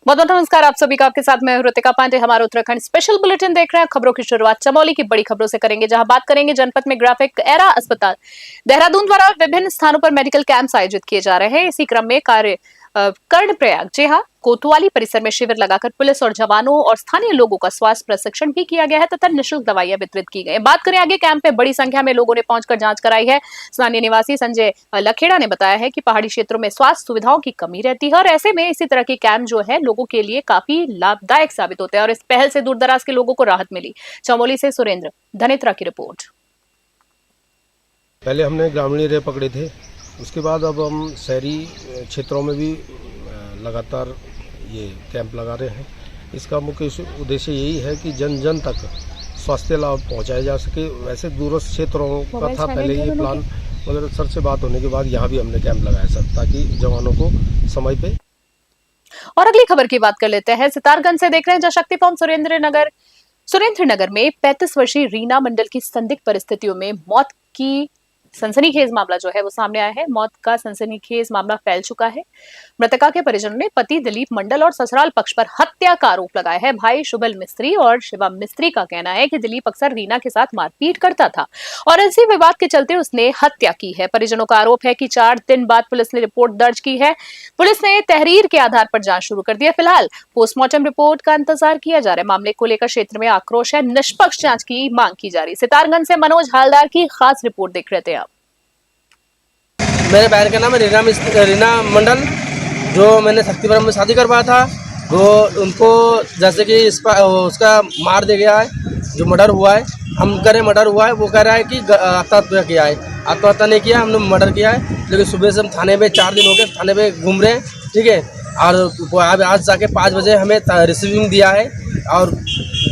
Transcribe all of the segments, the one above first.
बहुत बहुत नमस्कार आप सभी का। आपके साथ मैं ऋतिका पांडे। हमारा उत्तराखंड स्पेशल बुलेटिन देख रहे हैं। खबरों की शुरुआत चमोली की बड़ी खबरों से करेंगे, जहां बात करेंगे जनपद में ग्राफिक एरा अस्पताल देहरादून द्वारा विभिन्न स्थानों पर मेडिकल कैंप्स आयोजित किए जा रहे हैं। इसी क्रम में कर्णप्रयाग जी हाँ कोतवाली परिसर में शिविर लगाकर पुलिस और जवानों और स्थानीय लोगों का स्वास्थ्य प्रशिक्षण भी किया गया है तथा निःशुल्क दवाइयां वितरित की गई। बात करें आगे, कैंप में बड़ी संख्या में लोगों ने पहुंचकर जांच कराई है। स्थानीय निवासी संजय लखेड़ा ने बताया है कि पहाड़ी क्षेत्रों में स्वास्थ्य सुविधाओं की कमी रहती है और ऐसे में इसी तरह के कैंप जो है लोगों के लिए काफी लाभदायक साबित होते हैं और इस पहल से दूर दराज के लोगों को राहत मिली। चमोली से सुरेंद्र धनेत्रा की रिपोर्ट। पहले हमने ग्रामीण एरिया पकड़े थे, उसके बाद अब हम शहरी क्षेत्रों में भी लगातार ये कैंप लगा रहे हैं। इसका मुख्य उद्देश्य यही है कि जन जन तक स्वास्थ्य लाभ पहुंचाया जा सके। वैसे दूरस्थ क्षेत्रों का था पहले ये प्लान, मगर सर से बात होने के बाद यहाँ भी हमने कैंप लगाया सर, ताकि जवानों को समय पे। और अगली खबर की बात कर लेते हैं। सितारगंज से देख रहे हैं, जहां शक्ति पंप सुरेंद्रनगर में 35 वर्षीय रीना मंडल की संदिग्ध परिस्थितियों में मौत की सनसनीखेज मामला जो है वो सामने आया है। मौत का सनसनीखेज मामला फैल चुका है। मृतका के परिजनों ने पति दिलीप मंडल और ससुराल पक्ष पर हत्या का आरोप लगाया है। भाई शुभल मिस्त्री और शिवा मिस्त्री का कहना है कि दिलीप अक्सर रीना के साथ मारपीट करता था और इसी विवाद के चलते उसने हत्या की है। परिजनों का आरोप है कि 4 दिन बाद पुलिस ने रिपोर्ट दर्ज की है। पुलिस ने तहरीर के आधार पर जांच शुरू कर दी है। फिलहाल पोस्टमार्टम रिपोर्ट का इंतजार किया जा रहा है। मामले को लेकर क्षेत्र में आक्रोश है। निष्पक्ष जांच की मांग की जा रही है। सितारगंज से मनोज हालदार की खास रिपोर्ट देख रहे थे आप। मेरे बहन का नाम है रीना मंडल, जो मैंने शक्तिपुरम में शादी करवाया था। वो उनको जैसे कि उसका मार दिया गया है, जो मर्डर हुआ है। हम कह रहे मर्डर हुआ है, वो कह रहा है कि आत्महत्या किया है। आत्महत्या नहीं किया, हमने मर्डर किया है। लेकिन सुबह से हम थाने में 4 दिन हो गए थाने में घूम रहे हैं, ठीक है। और आज जाके 5 बजे हमें रिसीविंग दिया है। और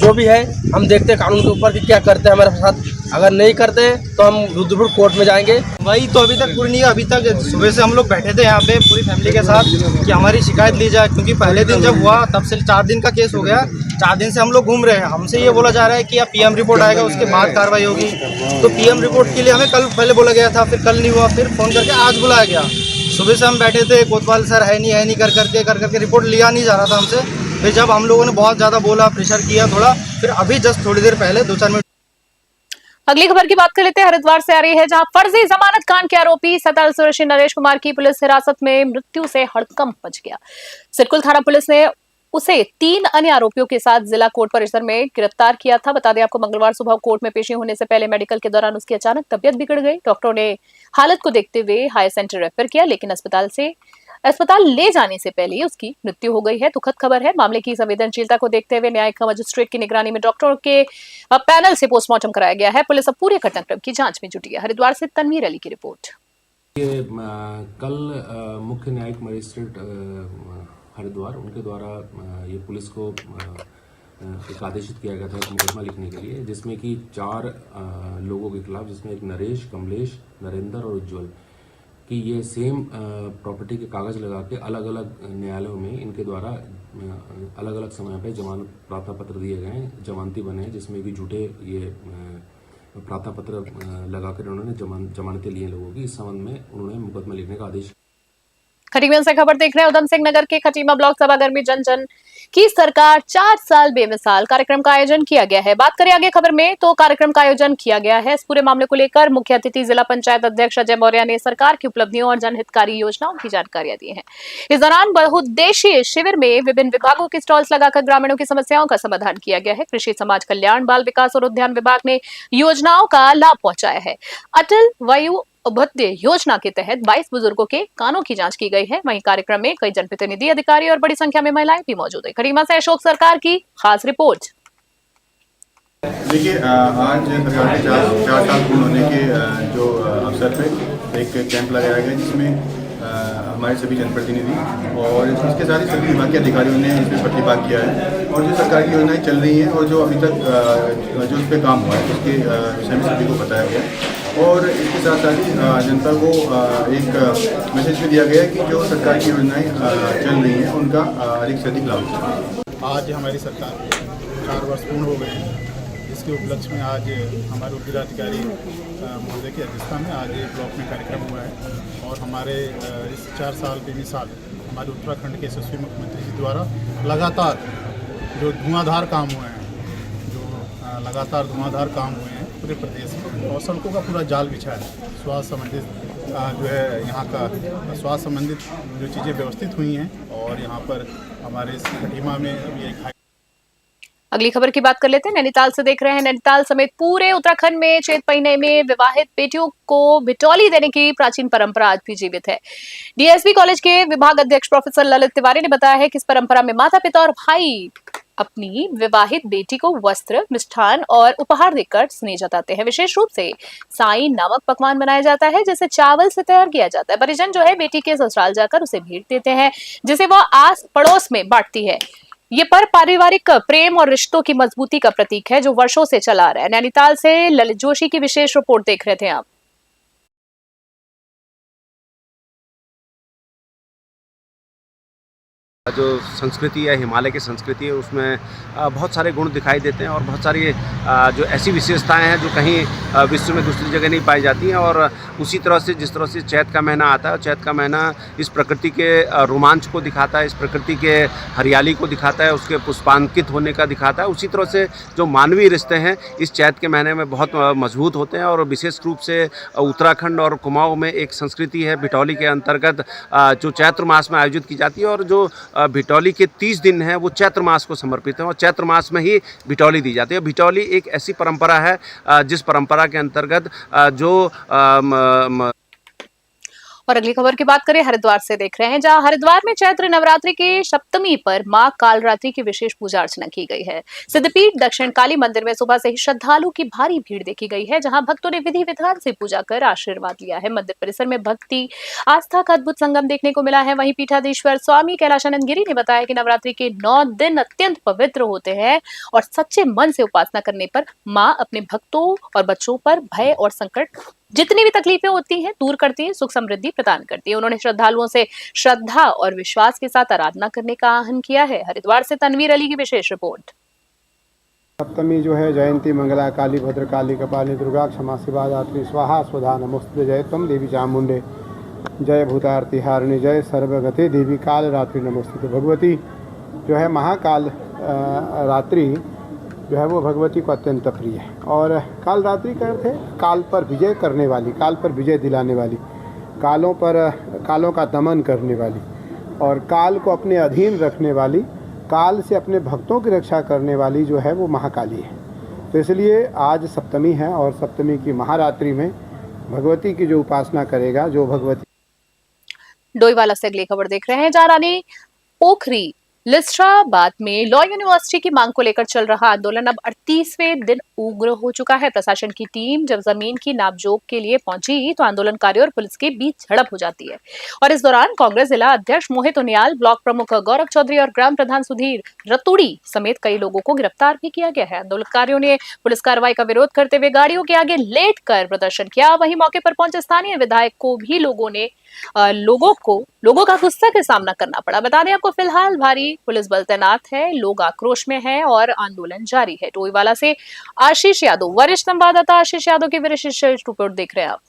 जो भी है हम देखते हैं कानून के ऊपर कि क्या करते हैं हमारे साथ। अगर नहीं करते तो हम रुद्रपुर कोर्ट में जाएंगे। वही तो अभी तक पूरी नहीं। अभी तक सुबह से हम लोग बैठे थे यहाँ पे पूरी फैमिली के साथ कि हमारी शिकायत ली जाए, क्योंकि पहले दिन जब हुआ तब से 4 दिन का केस हो गया। 4 दिन से हम लोग घूम रहे हैं। हमसे ये बोला जा रहा है कि अब पीएम रिपोर्ट आएगा, उसके बाद कार्रवाई होगी। तो पीएम रिपोर्ट के लिए हमें कल पहले बोला गया था, फिर कल नहीं हुआ, फिर फ़ोन करके आज बुलाया गया। सुबह से हम बैठे थे, कोतवाल सर है नहीं कर करके रिपोर्ट लिया नहीं जा रहा था हमसे। फिर जब हम लोगों ने बहुत ज़्यादा बोला, प्रेशर किया थोड़ा, फिर अभी जस्ट थोड़ी देर पहले 2-4 मिनट। अगली खबर की बात कर लेते हैं। हरिद्वार से आ रही है, जहां फर्जी जमानत कांड के आरोपी 47 वर्षीय नरेश कुमार की पुलिस हिरासत में मृत्यु से हड़कंप मच गया। सिरकुल थाना पुलिस ने उसे 3 अन्य आरोपियों के साथ जिला कोर्ट परिसर में गिरफ्तार किया था। बता दें आपको, मंगलवार सुबह कोर्ट में पेशी होने से पहले मेडिकल के दौरान उसकी अचानक तबियत बिगड़ गई। डॉक्टरों ने हालत को देखते हुए हायर सेंटर रेफर किया, लेकिन अस्पताल ले जाने से पहले ही उसकी मृत्यु हो गई है। दुखद खबर है। मामले की संवेदनशीलता को देखते हुए न्यायिक मजिस्ट्रेट की निगरानी में डॉक्टरों के पैनल से पोस्टमार्टम कराया गया है। पुलिस अब पूरे घटनाक्रम की जांच में जुटी है। हरिद्वार से तनवीर अली की रिपोर्ट। कल मुख्य न्यायिक मजिस्ट्रेट हरिद्वार उनके द्वारा ये पुलिस को एक आदेशित किया गया था एक मुकदमा लिखने के लिए, जिसमें कि 4 लोगों के खिलाफ, जिसमें एक नरेश, कमलेश, नरेंद्र और उज्ज्वल कि ये सेम प्रॉपर्टी के कागज लगा के अलग अलग न्यायालयों में इनके द्वारा अलग अलग समय पे जमानत प्रार्थना पत्र दिए गए हैं, जमानती बने हैं, जिसमें कि झूठे ये प्रार्थना पत्र लगाकर उन्होंने जमानतें लिए लोगों की। इस संबंध में उन्होंने मुकदमा लिखने का आदेश। खटीमा से खबर देख रहे हैं। उधम सिंह नगर के खटीमा ब्लॉक सभागार में जन जन की सरकार 4 साल बेमिसाल कार्यक्रम का आयोजन किया गया है। बात करें आगे खबर में, तो कार्यक्रम का आयोजन किया गया है। इस पूरे मामले को लेकर मुख्य अतिथि जिला पंचायत अध्यक्ष अजय मौर्य ने सरकार की उपलब्धियों और जनहितकारी योजनाओं की जानकारियां दी है। इस दौरान बहुउद्देशीय शिविर में विभिन्न विभागों के स्टॉल्स लगाकर ग्रामीणों की समस्याओं का समाधान किया गया है। कृषि, समाज कल्याण, बाल विकास और उद्यान विभाग ने योजनाओं का लाभ पहुंचाया है। अटल वायु भत्ते योजना के तहत 22 बुजुर्गों के कानों की जांच की गई है। वहीं कार्यक्रम में कई जनप्रतिनिधि, अधिकारी और बड़ी संख्या में महिलाएं भी मौजूद है। खटीमा से अशोक सरकार की खास रिपोर्ट। देखिए, आज सरकार के 4 साल पूर्ण होने के जो अवसर पे एक कैंप लगाया गया, जिसमें हमारे सभी जनप्रतिनिधि और इसके साथ ही सभी विभाग के अधिकारियों ने इसमें प्रतिभाग किया है। और जो सरकार की योजनाएं चल रही हैं और जो अभी तक जो उस पर काम हुआ है उसके विषय में सभी को बताया गया। और इसके साथ साथ ही जनता को एक मैसेज भी दिया गया है कि जो सरकार की योजनाएं चल रही हैं उनका अधिक से अधिक लाभ उठाएं। आज हमारी सरकार 4 वर्ष पूर्ण हो गए हैं। इसके उपलक्ष्य में आज हमारे जिलाधिकारी महोदय की अध्यक्षता में आज ब्लॉक में कार्यक्रम हुआ है। और हमारे इस 4 साल बेमिसाल हमारे उत्तराखंड के यशस्वी मुख्यमंत्री जी द्वारा लगातार जो धुआंधार काम हुए हैं, पूरे प्रदेश में, और सड़कों का पूरा जाल बिछा है। स्वास्थ्य संबंधित जो है यहाँ का स्वास्थ्य संबंधित जो चीज़ें व्यवस्थित हुई हैं, और यहाँ पर हमारे इस खटीमा में अभी एक अगली खबर की बात कर लेते हैं। नैनीताल से देख रहे हैं, नैनीताल समेत पूरे उत्तराखंड में चैत महीने में विवाहित बेटियों को बिटौली देने की प्राचीन परंपरा आज भी जीवित है। डीएसबी कॉलेज के विभाग अध्यक्ष प्रोफेसर ललित तिवारी ने बताया है कि इस परंपरा में माता पिता और भाई अपनी विवाहित बेटी को वस्त्र, मिष्ठान और उपहार देकर स्नेह जताते हैं। विशेष रूप से साई नामक पकवान बनाया जाता है, जिसे चावल से तैयार किया जाता है। परिजन जो है बेटी के ससुराल जाकर उसे भेंट देते हैं, जिसे वह आस पड़ोस में बांटती है। ये पर्व पारिवारिक प्रेम और रिश्तों की मजबूती का प्रतीक है, जो वर्षों से चला आ रहा है। नैनीताल से ललित जोशी की विशेष रिपोर्ट देख रहे थे आप। जो संस्कृति है, हिमालय की संस्कृति है, उसमें बहुत सारे गुण दिखाई देते हैं और बहुत सारी जो ऐसी विशेषताएं हैं जो कहीं विश्व में दूसरी जगह नहीं पाई जाती हैं। और उसी तरह से जिस तरह से चैत का महीना आता है, चैत का महीना इस प्रकृति के रोमांच को दिखाता है, इस प्रकृति के हरियाली को दिखाता है, उसके पुष्पांकित होने का दिखाता है। उसी तरह से जो मानवीय रिश्ते हैं इस चैत के महीने में बहुत मजबूत होते हैं। और विशेष रूप से उत्तराखंड और कुमाऊं में एक संस्कृति है बिटौली के अंतर्गत, जो चैत्र मास में आयोजित की जाती है। और जो बिटौली के 30 दिन हैं वो चैत्र मास को समर्पित हैं, और चैत्र मास में ही बिटौली दी जाती है। बिटौली एक ऐसी परंपरा है जिस परंपरा के अंतर्गत जो और अगली खबर की बात करें, हरिद्वार से देख रहे हैं, जहां हरिद्वार में चैत्र नवरात्रि की सप्तमी पर मां कालरात्रि की विशेष पूजा अर्चना की गई है। सिद्धपीठ दक्षिण काली मंदिर में सुबह से ही श्रद्धालुओं की भारी भीड़ देखी गई है, जहां भक्तों ने विधि विधान से पूजा कर आशीर्वाद लिया है। मंदिर परिसर में भक्ति आस्था का अद्भुत संगम देखने को मिला है। वहीं पीठाधीश्वर स्वामी कैलाशानंद गिरी ने बताया कि नवरात्रि के 9 दिन अत्यंत पवित्र होते हैं और सच्चे मन से उपासना करने पर मां अपने भक्तों और बच्चों पर भय और संकट जितनी भी तकलीफें होती हैं दूर करती है, सुख समृद्धि प्रदान करती है। उन्होंने श्रद्धालुओं से श्रद्धा और विश्वास के साथ आराधना करने का आह्वान किया है। हरिद्वार से तनवीर अली की विशेष रिपोर्ट। सप्तमी जो है जयंती मंगला काली भद्र काली कपाली दुर्गा क्षमा शिवा दात्री स्वाहा स्वधा नमोस्तुते जय तम देवी चामुंडे जय भूतारती हारिणी जय सर्वगते देवी काल रात्रि नमोस्तुते। भगवती जो है महाकाल रात्रि जो है वो भगवती को अत्यंत प्रिय है। और काल रात्रि का अर्थ है काल पर विजय करने वाली, काल पर विजय दिलाने वाली, कालों का दमन करने वाली, और काल को अपने अधीन रखने वाली, काल से अपने भक्तों की रक्षा करने वाली जो है वो महाकाली है। तो इसलिए आज सप्तमी है, और सप्तमी की महारात्रि में भगवती की जो उपासना करेगा, जो भगवती। डोईवाला से अगली खबर देख रहे हैं, जहां रानी पोखरी लिस्ट्राबाद में लॉ यूनिवर्सिटी की मांग को लेकर चल रहा आंदोलन अब 38वें दिन उग्र हो चुका है। प्रशासन की टीम जब जमीन की नापजोक के लिए पहुंची तो आंदोलनकारियों और पुलिस के बीच झड़प हो जाती है, और इस दौरान कांग्रेस जिला अध्यक्ष मोहित उनियाल, ब्लॉक प्रमुख गौरव चौधरी और ग्राम प्रधान सुधीर रतुड़ी समेत कई लोगों को गिरफ्तार भी किया गया है। आंदोलनकारियों ने पुलिस कार्रवाई का विरोध करते हुए गाड़ियों के आगे लेट कर प्रदर्शन किया। वहीं मौके पर पहुंचे स्थानीय विधायक को भी लोगों का गुस्सा का सामना करना पड़ा। बता दें आपको, फिलहाल भारी पुलिस बल तैनात है, लोग आक्रोश में हैं और आंदोलन जारी है। टोईवाला से आशीष यादव, वरिष्ठ संवाददाता आशीष यादव की विशेष रिपोर्ट देख रहे हैं आप।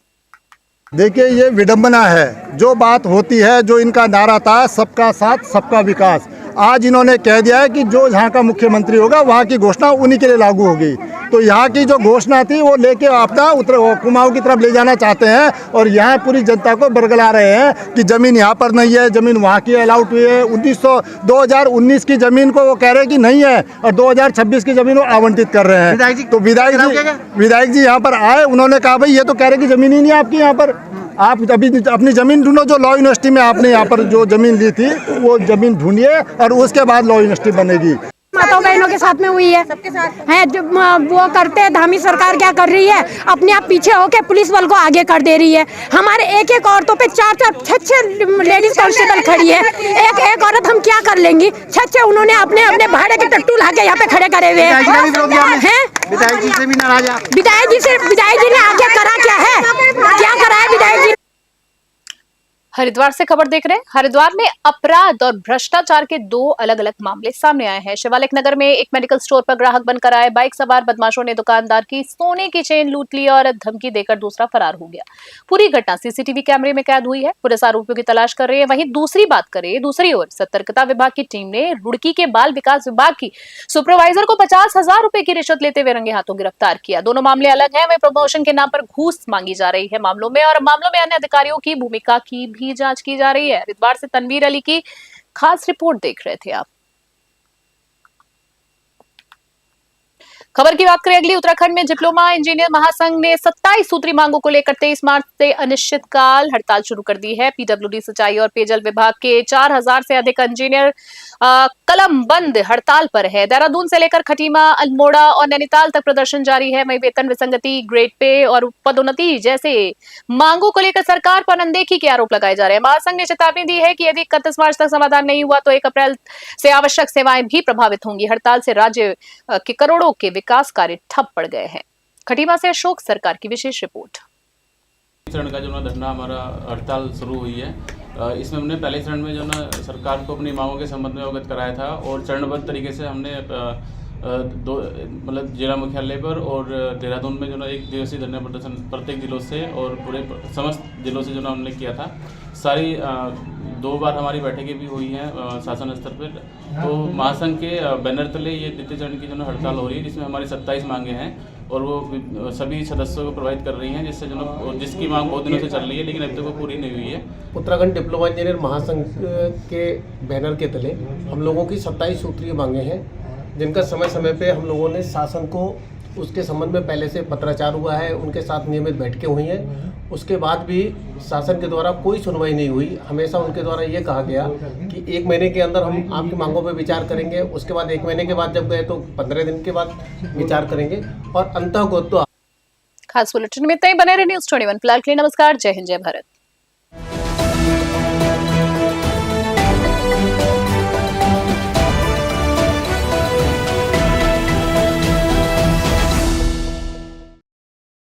देखिए, ये विडंबना है। जो बात होती है, जो इनका नारा था सबका साथ सबका विकास, आज इन्होंने कह दिया है कि जो यहाँ का मुख्यमंत्री होगा वहाँ की घोषणा उन्हीं के लिए लागू होगी। तो यहाँ की जो घोषणा थी वो लेके अपना कुमाऊं की तरफ ले जाना चाहते हैं, और यहाँ पूरी जनता को बरगला रहे हैं कि जमीन यहाँ पर नहीं है, जमीन वहाँ की अलाउट हुई है। 2019 की जमीन को वो कह रहे हैं कि नहीं है, और 2026 की जमीन वो आवंटित कर रहे हैं। तो विधायक जी यहाँ पर आए, उन्होंने कहा भाई ये तो कह रहे कि जमीन ही नहीं है आपकी, यहाँ पर आप अभी अपनी ज़मीन ढूंढो। जो लॉ यूनिवर्सिटी में आपने यहाँ पर जो ज़मीन ली थी वो ज़मीन ढूंढिए, और उसके बाद लॉ यूनिवर्सिटी बनेगी। माताओं बहनों के साथ में हुई है, सबके साथ है। जो वो करते हैं, धामी सरकार क्या कर रही है, अपने आप पीछे होके पुलिस बल को आगे कर दे रही है। हमारे एक औरतों पे 4-6 लेडीज कांस्टेबल खड़ी है। एक औरत हम क्या कर लेंगी? 6 उन्होंने अपने भाड़े के टट्टू ला के यहाँ पे खड़े करे हुए हैं। विधायक जी ने आगे करा क्या है, क्या करा है विधायक जी? हरिद्वार से खबर देख रहे हैं। हरिद्वार में अपराध और भ्रष्टाचार के दो अलग अलग मामले सामने आए हैं। शिवालिक नगर में एक मेडिकल स्टोर पर ग्राहक बनकर आए बाइक सवार बदमाशों ने दुकानदार की सोने की चेन लूट ली और धमकी देकर दूसरा फरार हो गया। पूरी घटना सीसीटीवी कैमरे में कैद हुई है। पुलिस आरोपियों की तलाश कर रही है। वहीं दूसरी ओर सतर्कता विभाग की टीम ने रुड़की के बाल विकास विभाग की सुपरवाइजर को 50,000 रुपए की रिश्वत लेते हुए रंगे हाथों गिरफ्तार किया। दोनों मामले अलग हैं। वे प्रमोशन के नाम पर घूस मांगी जा रही है मामलों में अन्य अधिकारियों की भूमिका की भी जांच की जा रही है। हरिद्वार से तनवीर अली की खास रिपोर्ट देख रहे थे आप। खबर की बात करें अगली, उत्तराखंड में डिप्लोमा इंजीनियर महासंघ ने 27 सूत्री मांगों को लेकर 23 मार्च से अनिश्चितकाल हड़ताल शुरू कर दी है। पीडब्ल्यूडी, सिंचाई और पेयजल विभाग के 4000 से अधिक इंजीनियर कलमबंद हड़ताल पर है। देहरादून से लेकर खटीमा, अल्मोड़ा और नैनीताल तक प्रदर्शन जारी है। वहीं वेतन विसंगति, ग्रेड पे और पदोन्नति जैसे मांगों को लेकर सरकार पर अनदेखी के आरोप लगाए जा रहे हैं। महासंघ ने चेतावनी दी है कि यदि 31 मार्च तक समाधान नहीं हुआ तो 1 अप्रैल से आवश्यक सेवाएं भी प्रभावित होंगी। हड़ताल से राज्य के करोड़ों के विकास कार्य ठप पड़ गए हैं। खटीमा से अशोक सरकार की विशेष रिपोर्ट। चरण का जो ना धरना हमारा हड़ताल शुरू हुई है, इसमें हमने पहले चरण में जो ना सरकार को अपनी मांगों के संबंध में अवगत कराया था और चरणबद्ध तरीके से हमने दो मतलब जिला मुख्यालय पर और देहरादून में जो ना 1 दिवसीय धरना प्रदर्शन प्रत्येक जिलों से और पूरे समस्त जिलों से जो ना हमने किया था। सारी 2 बार हमारी बैठकें भी हुई हैं शासन स्तर पर। तो महासंघ के बैनर तले ये द्वितीय चरण की जो ना हड़ताल हो रही है, जिसमें हमारी 27 मांगें हैं और वो सभी सदस्यों को प्रभावित कर रही हैं, जिससे जो ना जिसकी मांग बहुत दिनों से चल रही है लेकिन अभी तक वो पूरी नहीं हुई है। उत्तराखंड डिप्लोमा इंजीनियर महासंघ के बैनर के तले हम लोगों की 27 सूत्रीय मांगें हैं, जिनका समय समय पे हम लोगों ने शासन को उसके संबंध में पहले से पत्राचार हुआ है, उनके साथ नियमित बैठकें हुई हैं। उसके बाद भी शासन के द्वारा कोई सुनवाई नहीं हुई। हमेशा उनके द्वारा ये कहा गया कि 1 महीने के अंदर हम आपकी मांगों पर विचार करेंगे। उसके बाद 1 महीने के बाद जब गए तो 15 दिन के बाद विचार करेंगे और अंतः को तो। खास बुलेटिन में इतना ही। बने रहे न्यूज़ 21 फिलहाल के लिए नमस्कार। जय हिंद, जय भारत।